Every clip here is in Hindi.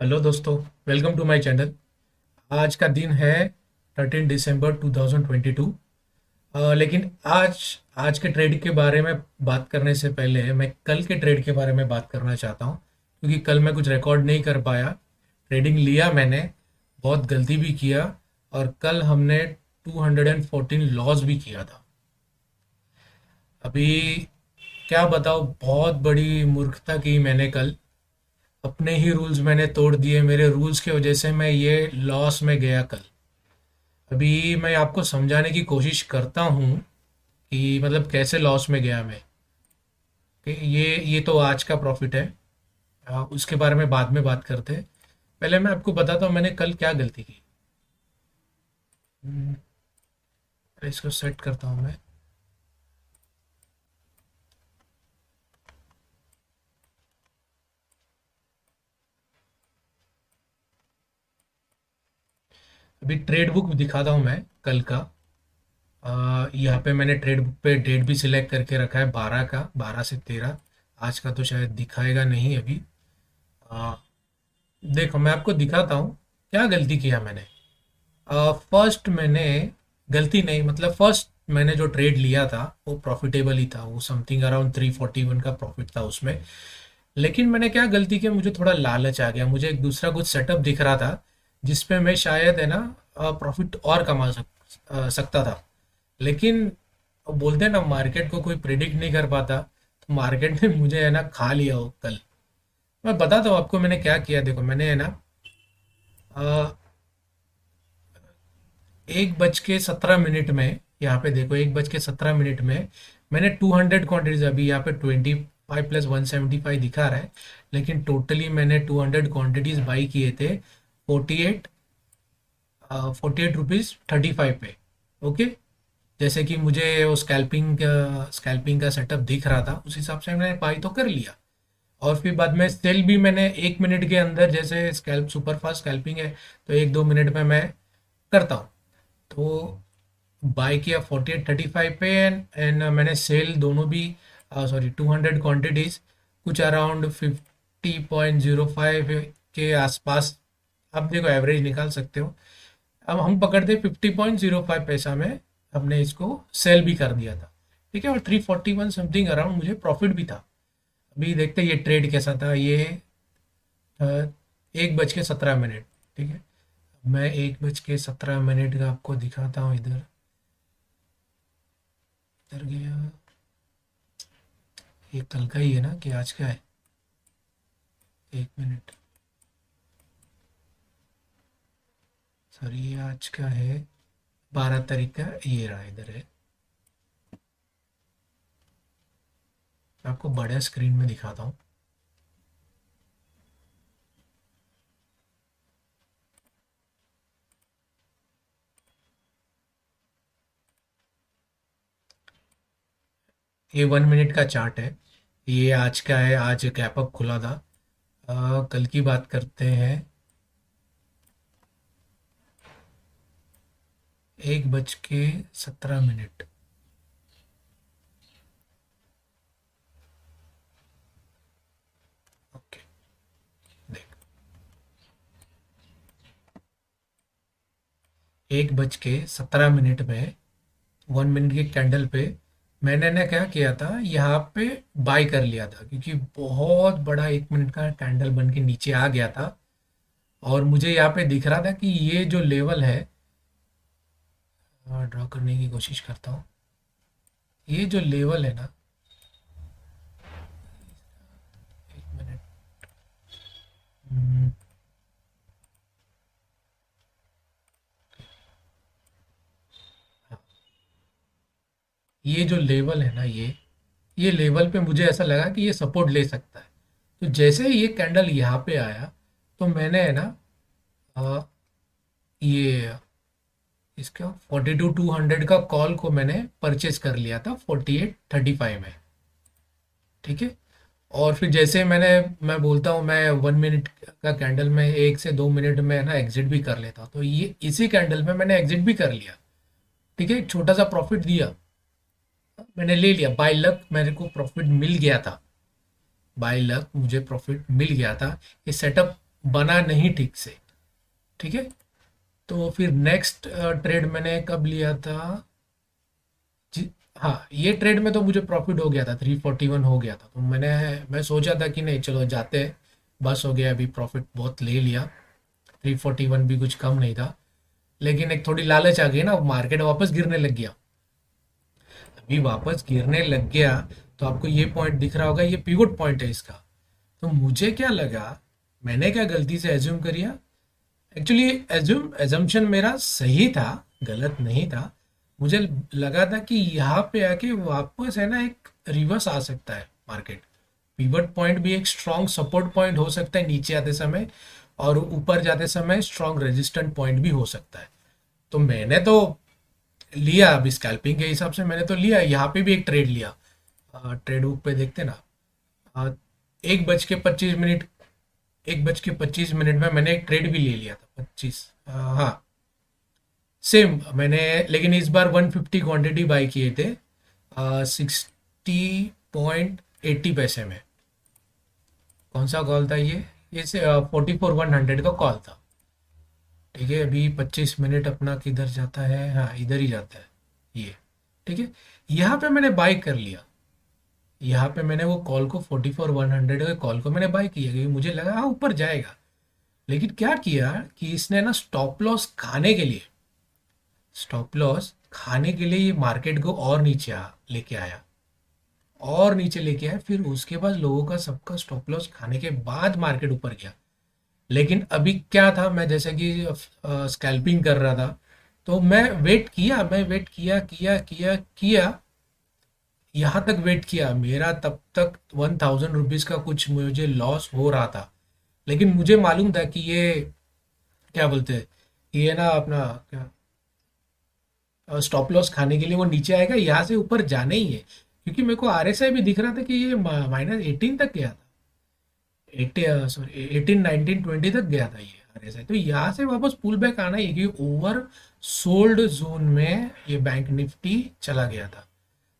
हेलो दोस्तों। Welcome to my channel. आज का दिन है 13 दिसंबर 2022। लेकिन आज आज के ट्रेड के बारे में बात करने से पहले मैं कल के ट्रेड के बारे में बात करना चाहता हूँ, क्योंकि कल मैं कुछ रिकॉर्ड नहीं कर पाया। ट्रेडिंग लिया मैंने, बहुत गलती भी किया, और कल हमने 214 लॉस भी किया था। अभी क्या बताओ, बहुत बड़ी मूर्खता की मैंने कल। अपने ही रूल्स मैंने तोड़ दिए, मेरे रूल्स की वजह से मैं ये लॉस में गया कल। अभी मैं आपको समझाने की कोशिश करता हूँ कि मतलब कैसे लॉस में गया मैं। कि ये तो आज का प्रॉफिट है। उसके बारे में बाद में बात करते हैं। पहले मैं आपको बताता हूँ मैंने कल क्या गलती की। हम्म, इसको सेट करता हूँ मैं। अभी ट्रेड बुक दिखाता हूँ मैं कल का। यहाँ पे मैंने ट्रेड बुक पे डेट भी सिलेक्ट करके रखा है, 12 का, 12 से 13। आज का तो शायद दिखाएगा नहीं अभी। आ, देखो मैं आपको दिखाता हूँ क्या गलती किया मैंने। फर्स्ट मैंने, गलती नहीं मतलब फर्स्ट मैंने जो ट्रेड लिया था वो प्रॉफिटेबल ही था, वो समथिंग अराउंड 341 का प्रॉफिट था उसमें। लेकिन मैंने क्या गलती किया, मुझे थोड़ा लालच आ गया, मुझे एक दूसरा कुछ सेटअप दिख रहा था जिसपे मैं शायद है ना प्रॉफिट और कमा सकता था। लेकिन वो बोलते हैं ना, मार्केट को कोई प्रिडिक्ट नहीं कर पाता, तो मार्केट ने मुझे है ना खा लिया वो कल। मैं बताता हूँ आपको मैंने क्या किया। देखो मैंने है ना 1 बज के 17 मिनट में, यहाँ पे देखो 1 बज के 17 मिनट में मैंने 200 क्वांटिटीज, अभी यहाँ पे 25 + 175 दिखा रहा है, लेकिन टोटली मैंने 200 क्वांटिटीज बाई किए थे 48 48 रुपीज़ 35 पे। ओके। जैसे कि मुझे वो स्कैल्पिंग का सेटअप दिख रहा था, उस हिसाब से मैंने बाई तो कर लिया। और फिर बाद में सेल भी मैंने 1 मिनट के अंदर, जैसे स्कैल्प सुपर फास्ट स्कैल्पिंग है तो 1-2 मिनट में मैं करता हूँ। तो बाय किया 48-35 पे, एंड मैंने सेल दोनों भी, सॉरी 200 क्वांटिटीज कुछ अराउंड 50.05 के आसपास। आप देखो एवरेज निकाल सकते हो। अब हम पकड़ते 50.05 पैसा में हमने इसको सेल भी कर दिया था। ठीक है, और 341 समथिंग अराउंड मुझे प्रॉफिट भी था। अभी देखते हैं ये ट्रेड कैसा था। ये 1 बज के 17 मिनट। ठीक है, मैं 1 बज के 17 मिनट का आपको दिखाता हूँ। इधर इधर गया। ये कल का ही है ना कि आज का है? 1 मिनट, सॉरी ये आज का है, 12 तारीख का। ये रहा, इधर है। मैं आपको बड़ा स्क्रीन में दिखाता हूँ। ये 1 मिनट का चार्ट है। ये आज का है, आज गैप अप खुला था। कल की बात करते हैं। 1 बज के 17 मिनट। ओके, देख, 1 बज के 17 मिनट में 1 मिनट के कैंडल पे मैंने ना क्या किया था, यहाँ पे बाय कर लिया था, क्योंकि बहुत बड़ा 1 मिनट का कैंडल बन के नीचे आ गया था। और मुझे यहाँ पे दिख रहा था कि ये जो लेवल है, ड्रॉ करने की कोशिश करता हूँ। ये जो लेवल है ना, 1 मिनट, हम्म, हाँ, ये जो लेवल है ना, ये लेवल पे मुझे ऐसा लगा कि ये सपोर्ट ले सकता है। तो जैसे ही ये कैंडल यहाँ पे आया, तो मैंने है ना अ, ये इसका 42-200 का कॉल को मैंने परचेज कर लिया था 48-35 में। ठीक है। और फिर जैसे मैं बोलता हूँ, मैं 1 मिनट का कैंडल में 1 से 2 मिनट में ना एग्जिट भी कर लेता हूँ, तो ये इसी कैंडल में मैंने एग्जिट भी कर लिया। ठीक है, एक छोटा सा प्रॉफिट दिया, मैंने ले लिया। बाय लक मेरे को प्रॉफिट मिल गया था। बाय लक मुझे प्रॉफिट मिल गया था। ये सेटअप बना नहीं ठीक से। ठीक है, तो फिर नेक्स्ट ट्रेड मैंने कब लिया था जी। हाँ, ये ट्रेड में तो मुझे प्रॉफिट हो गया था, 341 हो गया था। तो मैं सोचा था कि नहीं चलो जाते हैं, बस हो गया, अभी प्रॉफिट बहुत ले लिया। 341 भी कुछ कम नहीं था, लेकिन एक थोड़ी लालच आ गई ना, मार्केट वापस गिरने लग गया। अभी वापस गिरने लग गया, तो आपको ये पॉइंट दिख रहा होगा, ये पिवट पॉइंट है इसका। तो मुझे क्या लगा, मैंने क्या गलती से एज्यूम कर लिया। एक्चुअली एजम्पशन मेरा सही था, गलत नहीं था। मुझे लगा था कि यहाँ पे आके वापस है ना एक रिवर्स आ सकता है मार्केट। पिवट पॉइंट भी एक स्ट्रॉन्ग सपोर्ट पॉइंट हो सकता है नीचे आते समय, और ऊपर जाते समय स्ट्रॉन्ग रेजिस्टेंट पॉइंट भी हो सकता है। तो मैंने तो लिया, अभी स्कैल्पिंग के हिसाब से मैंने तो लिया। यहाँ पे भी एक ट्रेड लिया, ट्रेड बुक पे देखते ना। अ, 1:25 1:25 में मैंने एक ट्रेड भी ले लिया था, 25। हाँ, सेम मैंने, लेकिन इस बार 150 क्वांटिटी बाई किए थे, 60.80 पैसे में। कौन सा कॉल था ये 44,100 का कॉल था। ठीक है, अभी 25 मिनट अपना किधर जाता है, हाँ इधर ही जाता है ये। ठीक है, यहाँ पे मैंने बाई कर लिया। यहाँ पे मैंने वो कॉल को 44,100 के कॉल को मैंने बाई किया, क्योंकि मुझे लगा हाँ ऊपर जाएगा। लेकिन क्या किया कि इसने ना स्टॉप लॉस खाने के लिए ये मार्केट को और नीचे लेके आया, और नीचे लेके आया। फिर उसके बाद लोगों का सबका स्टॉप लॉस खाने के बाद मार्केट ऊपर गया। लेकिन अभी क्या था, मैं जैसे कि स्कैल्पिंग कर रहा था, तो मैं वेट किया किया किया किया, यहाँ तक वेट किया। मेरा तब तक 1,000 रुपीज़ का कुछ मुझे लॉस हो रहा था। लेकिन मुझे मालूम था कि ये क्या बोलते हैं, ये ना अपना क्या, स्टॉप लॉस खाने के लिए वो नीचे आएगा, यहाँ से ऊपर जाना ही है। क्योंकि मेरे को आरएसआई भी दिख रहा था कि ये -18 तक गया था। 18 19 20 तक गया था ये आरएसआई। तो यहाँ से वापस पुल बैक आना ही है, क्योंकि ओवर सोल्ड जोन में ये बैंक निफ्टी चला गया था,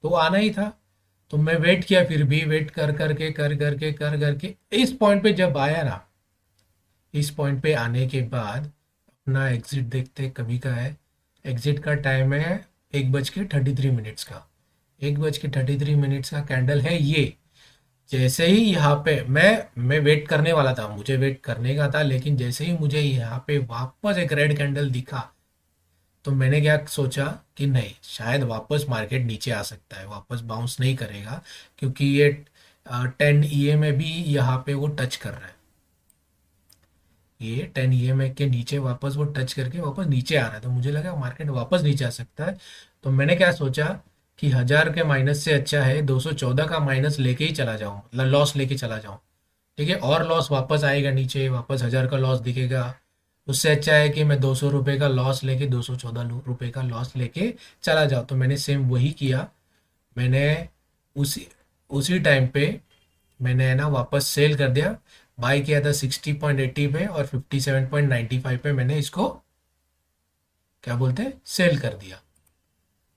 तो आना ही था। तो मैं वेट किया, फिर भी वेट कर करके इस पॉइंट पे जब आया ना, इस पॉइंट पे आने के बाद अपना एग्जिट देखते हैं कभी का है। एग्जिट का टाइम है 1:33 का। 1:33 का कैंडल है ये। जैसे ही यहाँ पे मैं वेट करने वाला था, मुझे वेट करने का था, लेकिन जैसे ही मुझे यहाँ पे वापस एक रेड कैंडल दिखा, तो मैंने क्या सोचा कि नहीं, शायद वापस मार्केट नीचे आ सकता है, वापस बाउंस नहीं करेगा। क्योंकि ये 10 में भी यहाँ पे वो टच कर रहा है। ये 10 के नीचे वापस वो टच करके वापस नीचे आ रहा है, तो मुझे लगा मार्केट वापस नीचे आ सकता है। तो मैंने क्या सोचा कि 1,000 के माइनस से अच्छा है 214 का माइनस लेके ही चला जाऊँ, मतलब लॉस लेके चला जाऊँ। ठीक है, और लॉस वापस आएगा नीचे, वापस 1,000 का लॉस दिखेगा। उससे अच्छा है कि मैं 200 रुपये का लॉस लेके 214 रुपये का लॉस लेके चला जाऊँ। तो मैंने सेम वही किया। मैंने उसी उसी टाइम पे मैंने है ना वापस सेल कर दिया। बाई किया था 60.80 पे, और 57.95 पे मैंने इसको क्या बोलते हैं सेल कर दिया।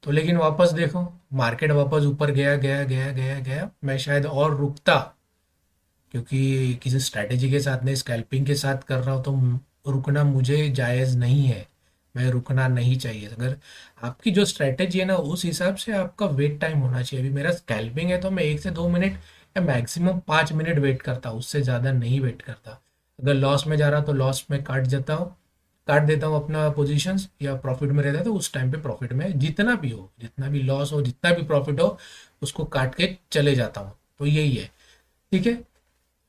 तो लेकिन वापस देखो, मार्केट वापस ऊपर गया गया गया गया गया। मैं शायद और रुकता, क्योंकि किसी स्ट्रैटेजी के साथ नहीं, स्कैल्पिंग के साथ कर रहा हूँ, तो रुकना मुझे जायज़ नहीं है। मैं रुकना नहीं चाहिए। अगर आपकी जो स्ट्रैटेजी है ना, उस हिसाब से आपका वेट टाइम होना चाहिए। अभी मेरा स्कैल्पिंग है, तो मैं 1 से 2 मिनट या मैक्सिमम 5 मिनट वेट करता हूँ, उससे ज़्यादा नहीं वेट करता। अगर लॉस में जा रहा तो लॉस में काट देता हूँ अपना पोजीशंस, या प्रॉफिट में रहता है तो उस टाइम पे प्रॉफिट में, जितना भी हो, जितना भी लॉस हो, जितना भी प्रॉफिट हो, उसको काट के चले जाता हूँ। तो यही है। ठीक है,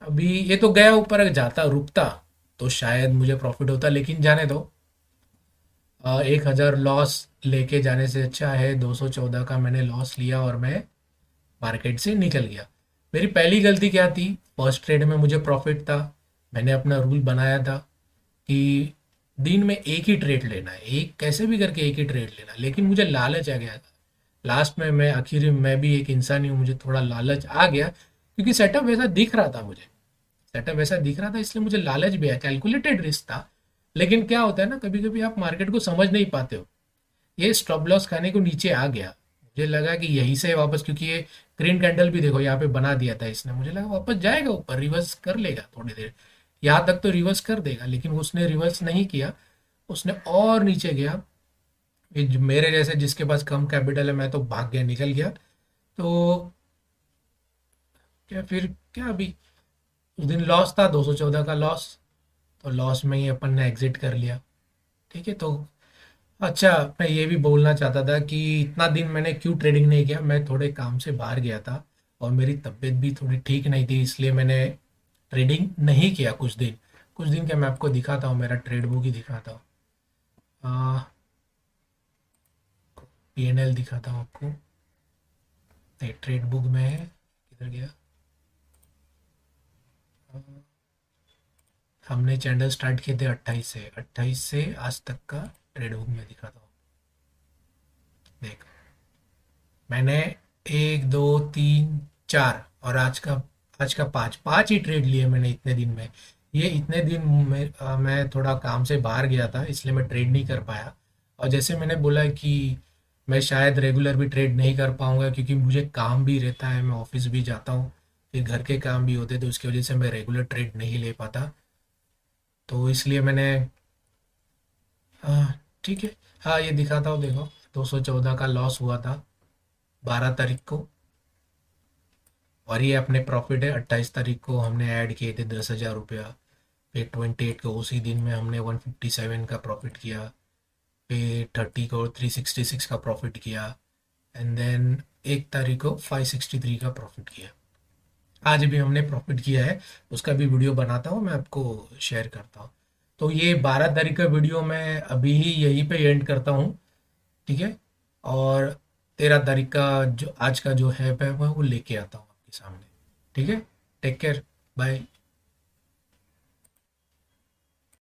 अभी ये तो गया ऊपर, अगर जाता रुकता तो शायद मुझे प्रॉफिट होता, लेकिन जाने दो। 1,000 लॉस लेके जाने से अच्छा है 214 का मैंने लॉस लिया, और मैं मार्केट से निकल गया। मेरी पहली गलती क्या थी, फर्स्ट ट्रेड में मुझे प्रॉफिट था। मैंने अपना रूल बनाया था कि दिन में एक ही ट्रेड लेना है, एक कैसे भी करके एक ही ट्रेड लेना। लेकिन मुझे लालच आ गया था लास्ट में। मैं आखिर मैं भी एक इंसान ही हूँ, मुझे थोड़ा लालच आ गया, क्योंकि सेटअप वैसा दिख रहा था मुझे। सेटअप वैसा दिख रहा था, इसलिए मुझे लालच भी आया, कैलकुलेटेड रिस्क था। लेकिन क्या होता है ना, कभी कभी आप मार्केट को समझ नहीं पाते हो। ये स्टॉप लॉस खाने को नीचे आ गया, मुझे लगा कि यहीं से वापस, क्योंकि ये ग्रीन कैंडल भी देखो यहाँ पे बना दिया था इसने, मुझे लगा वापस जाएगा ऊपर, रिवर्स कर लेगा थोड़ी देर। यहाँ तक तो रिवर्स कर देगा, लेकिन उसने रिवर्स नहीं किया, उसने और नीचे गया। मेरे जैसे जिसके पास कम कैपिटल है, मैं तो भाग गया, निकल गया। तो क्या फिर, क्या अभी उस दिन लॉस था, 214 का लॉस। तो लॉस में ही अपन ने एग्जिट कर लिया। ठीक है। तो अच्छा, मैं ये भी बोलना चाहता था कि इतना दिन मैंने क्यों ट्रेडिंग नहीं किया, मैं थोड़े काम से बाहर गया था और मेरी तबीयत भी थोड़ी ठीक नहीं थी, इसलिए मैंने ट्रेडिंग नहीं किया कुछ दिन। कुछ दिन क्या, मैं आपको दिखाता हूँ, मेरा ट्रेड बुक ही दिखाता हूँ, पीएनएल दिखाता हूँ आपको। ट्रेड बुक में है, किधर गया। अ, हमने चैनल स्टार्ट किए थे 28 से आज तक का ट्रेड बुक में दिखाता हूँ। देख, मैंने एक दो तीन चार और आज का पाँच पाँच ही ट्रेड लिए मैंने इतने दिन में। ये इतने दिन में मैं थोड़ा काम से बाहर गया था, इसलिए मैं ट्रेड नहीं कर पाया। और जैसे मैंने बोला कि मैं शायद रेगुलर भी ट्रेड नहीं कर पाऊंगा, क्योंकि मुझे काम भी रहता है, मैं ऑफिस भी जाता हूँ, फिर घर के काम भी होते, तो उसकी वजह से मैं रेगुलर ट्रेड नहीं ले पाता। तो इसलिए मैंने, हाँ ठीक है, हाँ ये दिखाता हूँ, देखो 214 का लॉस हुआ था 12 तारीख को। और ये अपने प्रॉफिट है, 28 तारीख को हमने ऐड किए थे 10,000 रुपया। फिर 28 को उसी दिन में हमने 157 का प्रॉफिट किया। फिर 30 को 366 का प्रॉफिट किया। एंड देन 1 तारीख को 563 का प्रॉफिट किया। आज भी हमने प्रॉफिट किया है, उसका भी वीडियो बनाता हूँ, मैं आपको शेयर करता हूँ। तो ये 12 तारीख का वीडियो मैं अभी ही यहीं पे एंड करता हूँ। ठीक है। और 13 तारीख का जो आज का जो है मैं वो लेके आता हूँ आपके सामने। ठीक है। Take care. बाय।